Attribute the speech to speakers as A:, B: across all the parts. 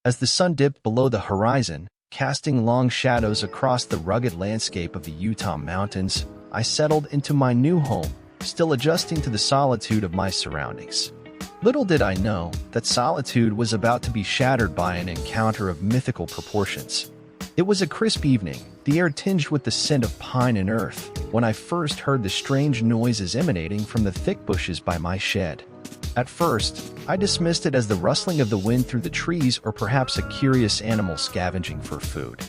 A: As the sun dipped below the horizon, casting long shadows across the rugged landscape of the Utah mountains, I settled into my new home, still adjusting to the solitude of my surroundings. Little did I know that solitude was about to be shattered by an encounter of mythical proportions. It was a crisp evening, the air tinged with the scent of pine and earth, when I first heard the strange noises emanating from the thick bushes by my shed. At first, I dismissed it as the rustling of the wind through the trees or perhaps a curious animal scavenging for food.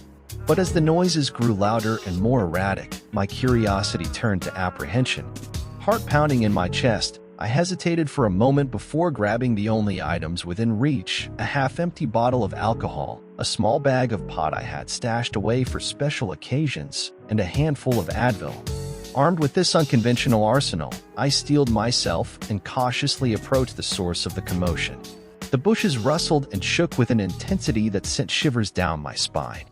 A: But as the noises grew louder and more erratic, my curiosity turned to apprehension. Heart pounding in my chest, I hesitated for a moment before grabbing the only items within reach: a half-empty bottle of alcohol, a small bag of pot I had stashed away for special occasions, and a handful of Advil. Armed with this unconventional arsenal, I steeled myself and cautiously approached the source of the commotion. The bushes rustled and shook with an intensity that sent shivers down my spine.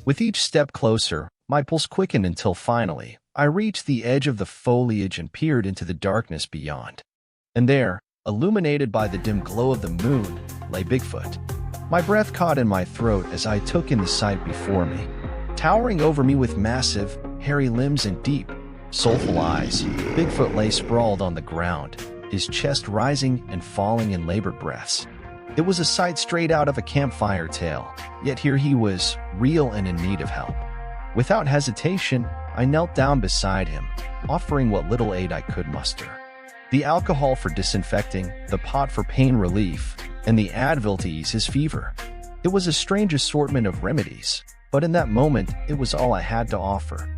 A: With each step closer, my pulse quickened until finally, I reached the edge of the foliage and peered into the darkness beyond. And there, illuminated by the dim glow of the moon, lay Bigfoot. My breath caught in my throat as I took in the sight before me. Towering over me with massive, hairy limbs and deep, soulful eyes, Bigfoot lay sprawled on the ground, his chest rising and falling in labored breaths. It was a sight straight out of a campfire tale, yet here he was, real and in need of help. Without hesitation, I knelt down beside him, offering what little aid I could muster. The alcohol for disinfecting, the pot for pain relief, and the Advil to ease his fever. It was a strange assortment of remedies, but in that moment, it was all I had to offer.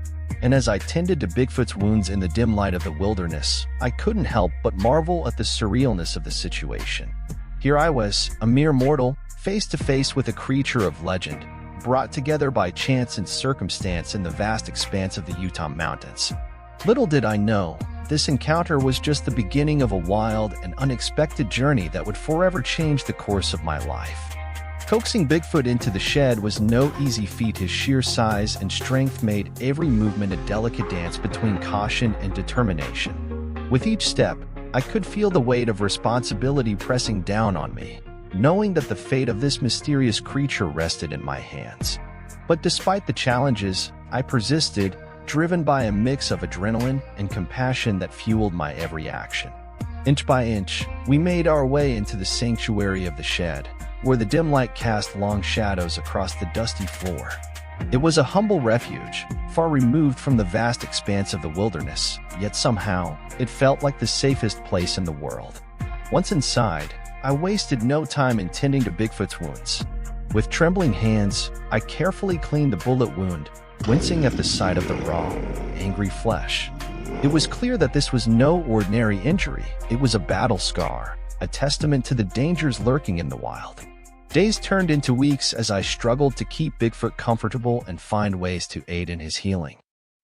A: And as I tended to Bigfoot's wounds in the dim light of the wilderness, I couldn't help but marvel at the surrealness of the situation. Here I was, a mere mortal, face to face with a creature of legend, brought together by chance and circumstance in the vast expanse of the Utah mountains. Little did I know, this encounter was just the beginning of a wild and unexpected journey that would forever change the course of my life. Coaxing Bigfoot into the shed was no easy feat. His sheer size and strength made every movement a delicate dance between caution and determination. With each step, I could feel the weight of responsibility pressing down on me, knowing that the fate of this mysterious creature rested in my hands. But despite the challenges, I persisted, driven by a mix of adrenaline and compassion that fueled my every action. Inch by inch, we made our way into the sanctuary of the shed, where the dim light cast long shadows across the dusty floor. It was a humble refuge, far removed from the vast expanse of the wilderness, yet somehow, it felt like the safest place in the world. Once inside, I wasted no time in tending to Bigfoot's wounds. With trembling hands, I carefully cleaned the bullet wound, wincing at the sight of the raw, angry flesh. It was clear that this was no ordinary injury. It was a battle scar, a testament to the dangers lurking in the wild. Days turned into weeks as I struggled to keep Bigfoot comfortable and find ways to aid in his healing.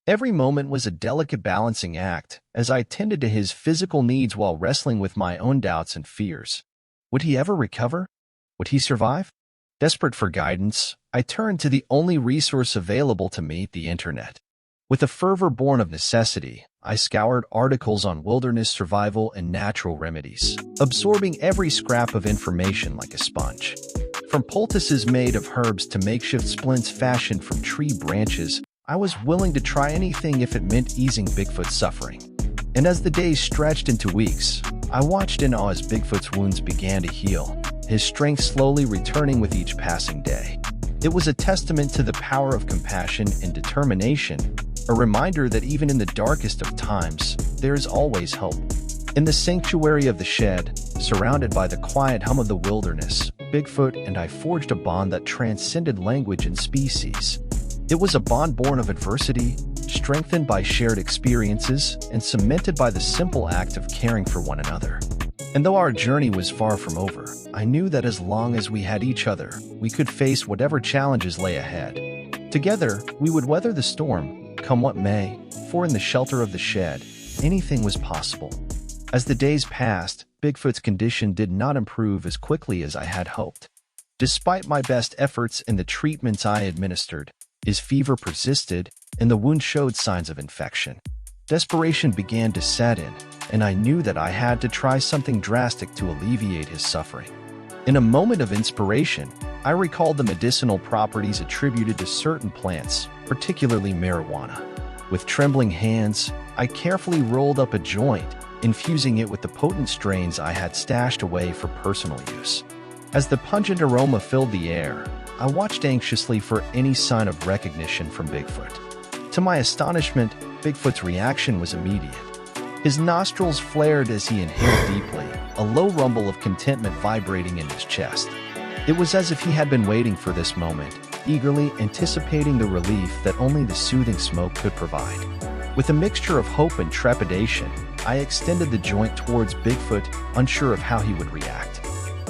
A: Every moment was a delicate balancing act as I tended to his physical needs while wrestling with my own doubts and fears. Would he ever recover? Would he survive? Desperate for guidance, I turned to the only resource available to me, the internet. With a fervor born of necessity, I scoured articles on wilderness survival and natural remedies, absorbing every scrap of information like a sponge. From poultices made of herbs to makeshift splints fashioned from tree branches, I was willing to try anything if it meant easing Bigfoot's suffering. And as the days stretched into weeks, I watched in awe as Bigfoot's wounds began to heal, his strength slowly returning with each passing day. It was a testament to the power of compassion and determination, a reminder that even in the darkest of times, there is always hope. In the sanctuary of the shed, surrounded by the quiet hum of the wilderness, Bigfoot and I forged a bond that transcended language and species. It was a bond born of adversity, strengthened by shared experiences, and cemented by the simple act of caring for one another. And though our journey was far from over, I knew that as long as we had each other, we could face whatever challenges lay ahead. Together, we would weather the storm, come what may, for in the shelter of the shed, anything was possible. As the days passed, Bigfoot's condition did not improve as quickly as I had hoped. Despite my best efforts and the treatments I administered, his fever persisted, and the wound showed signs of infection. Desperation began to set in, and I knew that I had to try something drastic to alleviate his suffering. In a moment of inspiration, I recalled the medicinal properties attributed to certain plants, particularly marijuana. With trembling hands, I carefully rolled up a joint, infusing it with the potent strains I had stashed away for personal use. As the pungent aroma filled the air, I watched anxiously for any sign of recognition from Bigfoot. To my astonishment, Bigfoot's reaction was immediate. His nostrils flared as he inhaled deeply, a low rumble of contentment vibrating in his chest. It was as if he had been waiting for this moment, eagerly anticipating the relief that only the soothing smoke could provide. With a mixture of hope and trepidation, I extended the joint towards Bigfoot, unsure of how he would react.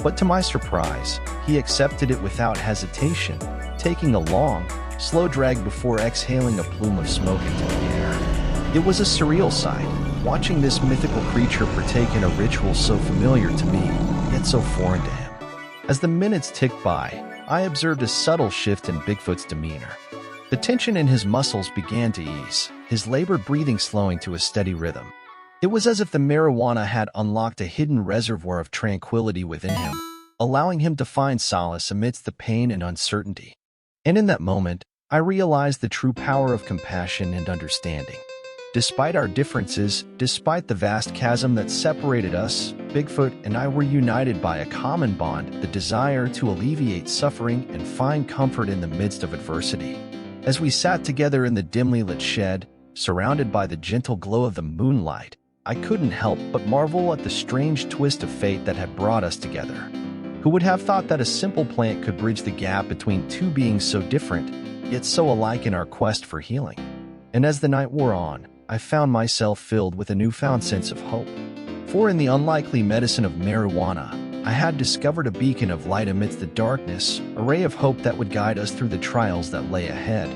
A: But to my surprise, he accepted it without hesitation, taking a long, slow drag before exhaling a plume of smoke into the air. It was a surreal sight, watching this mythical creature partake in a ritual so familiar to me, yet so foreign to him. As the minutes ticked by, I observed a subtle shift in Bigfoot's demeanor. The tension in his muscles began to ease, his labored breathing slowing to a steady rhythm. It was as if the marijuana had unlocked a hidden reservoir of tranquility within him, allowing him to find solace amidst the pain and uncertainty. And in that moment, I realized the true power of compassion and understanding. Despite our differences, despite the vast chasm that separated us, Bigfoot and I were united by a common bond, the desire to alleviate suffering and find comfort in the midst of adversity. As we sat together in the dimly lit shed, surrounded by the gentle glow of the moonlight, I couldn't help but marvel at the strange twist of fate that had brought us together. Who would have thought that a simple plant could bridge the gap between two beings so different, yet so alike in our quest for healing? And as the night wore on, I found myself filled with a newfound sense of hope. For in the unlikely medicine of marijuana, I had discovered a beacon of light amidst the darkness, a ray of hope that would guide us through the trials that lay ahead.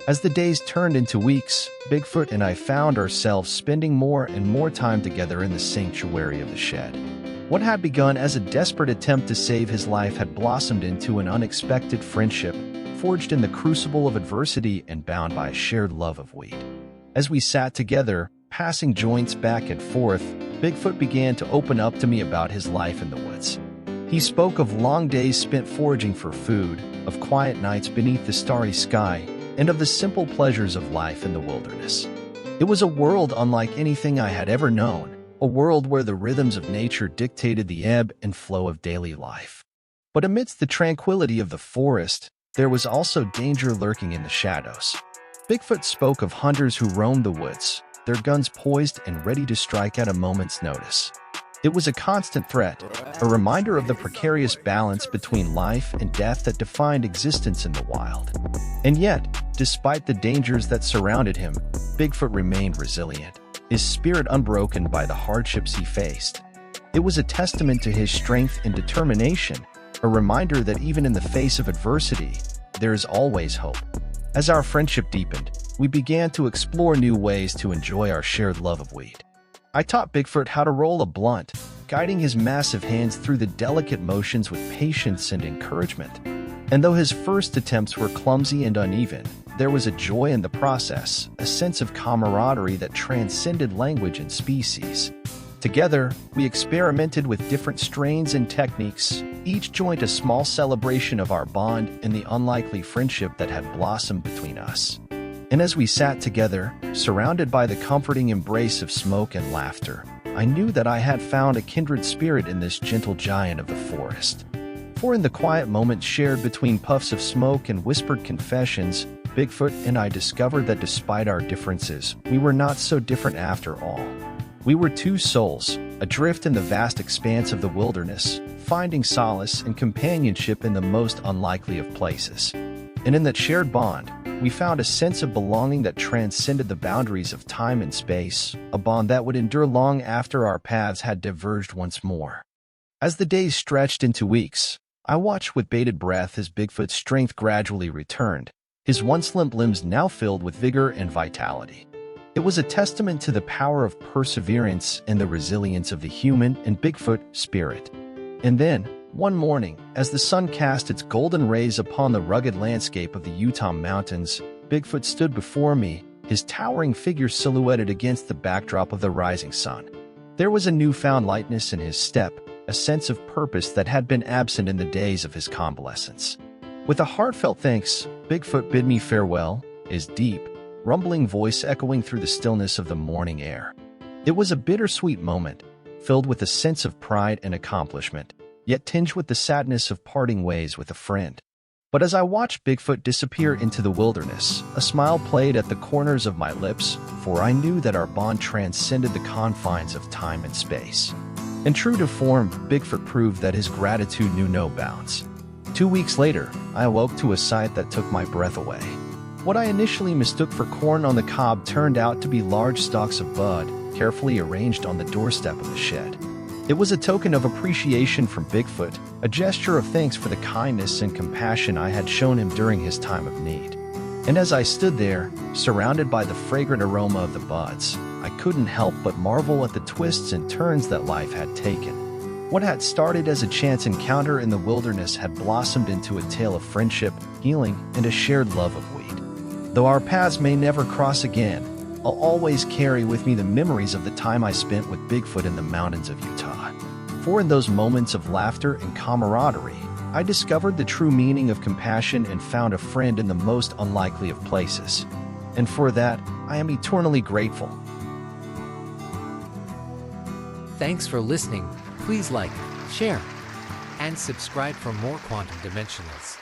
A: As the days turned into weeks, Bigfoot and I found ourselves spending more and more time together in the sanctuary of the shed. What had begun as a desperate attempt to save his life had blossomed into an unexpected friendship, forged in the crucible of adversity and bound by a shared love of weed. As we sat together, passing joints back and forth, Bigfoot began to open up to me about his life in the woods. He spoke of long days spent foraging for food, of quiet nights beneath the starry sky, and of the simple pleasures of life in the wilderness. It was a world unlike anything I had ever known, a world where the rhythms of nature dictated the ebb and flow of daily life. But amidst the tranquility of the forest, there was also danger lurking in the shadows. Bigfoot spoke of hunters who roamed the woods, their guns poised and ready to strike at a moment's notice. It was a constant threat, a reminder of the precarious balance between life and death that defined existence in the wild. And yet, despite the dangers that surrounded him, Bigfoot remained resilient, his spirit unbroken by the hardships he faced. It was a testament to his strength and determination, a reminder that even in the face of adversity, there is always hope. As our friendship deepened, we began to explore new ways to enjoy our shared love of weed. I taught Bigfoot how to roll a blunt, guiding his massive hands through the delicate motions with patience and encouragement. And though his first attempts were clumsy and uneven, there was a joy in the process, a sense of camaraderie that transcended language and species. Together, we experimented with different strains and techniques, each joint a small celebration of our bond and the unlikely friendship that had blossomed between us. And as we sat together, surrounded by the comforting embrace of smoke and laughter, I knew that I had found a kindred spirit in this gentle giant of the forest. For in the quiet moments shared between puffs of smoke and whispered confessions, Bigfoot and I discovered that despite our differences, we were not so different after all. We were two souls, adrift in the vast expanse of the wilderness, finding solace and companionship in the most unlikely of places. And in that shared bond, we found a sense of belonging that transcended the boundaries of time and space, a bond that would endure long after our paths had diverged once more. As the days stretched into weeks, I watched with bated breath as Bigfoot's strength gradually returned, his once limp limbs now filled with vigor and vitality. It was a testament to the power of perseverance and the resilience of the human and Bigfoot spirit. And then, one morning, as the sun cast its golden rays upon the rugged landscape of the Utah mountains, Bigfoot stood before me, his towering figure silhouetted against the backdrop of the rising sun. There was a newfound lightness in his step, a sense of purpose that had been absent in the days of his convalescence. With a heartfelt thanks, Bigfoot bid me farewell, his deep, rumbling voice echoing through the stillness of the morning air. It was a bittersweet moment, filled with a sense of pride and accomplishment, yet tinged with the sadness of parting ways with a friend. But as I watched Bigfoot disappear into the wilderness, a smile played at the corners of my lips, for I knew that our bond transcended the confines of time and space. And true to form, Bigfoot proved that his gratitude knew no bounds. 2 weeks later, I awoke to a sight that took my breath away. What I initially mistook for corn on the cob turned out to be large stalks of bud, carefully arranged on the doorstep of the shed. It was a token of appreciation from Bigfoot, a gesture of thanks for the kindness and compassion I had shown him during his time of need. And as I stood there, surrounded by the fragrant aroma of the buds, I couldn't help but marvel at the twists and turns that life had taken. What had started as a chance encounter in the wilderness had blossomed into a tale of friendship, healing, and a shared love of weed. Though our paths may never cross again, I'll always carry with me the memories of the time I spent with Bigfoot in the mountains of Utah. For in those moments of laughter and camaraderie, I discovered the true meaning of compassion and found a friend in the most unlikely of places. And for that, I am eternally grateful.
B: Thanks for listening. Please like, share, and subscribe for more Quantum Dimensionals.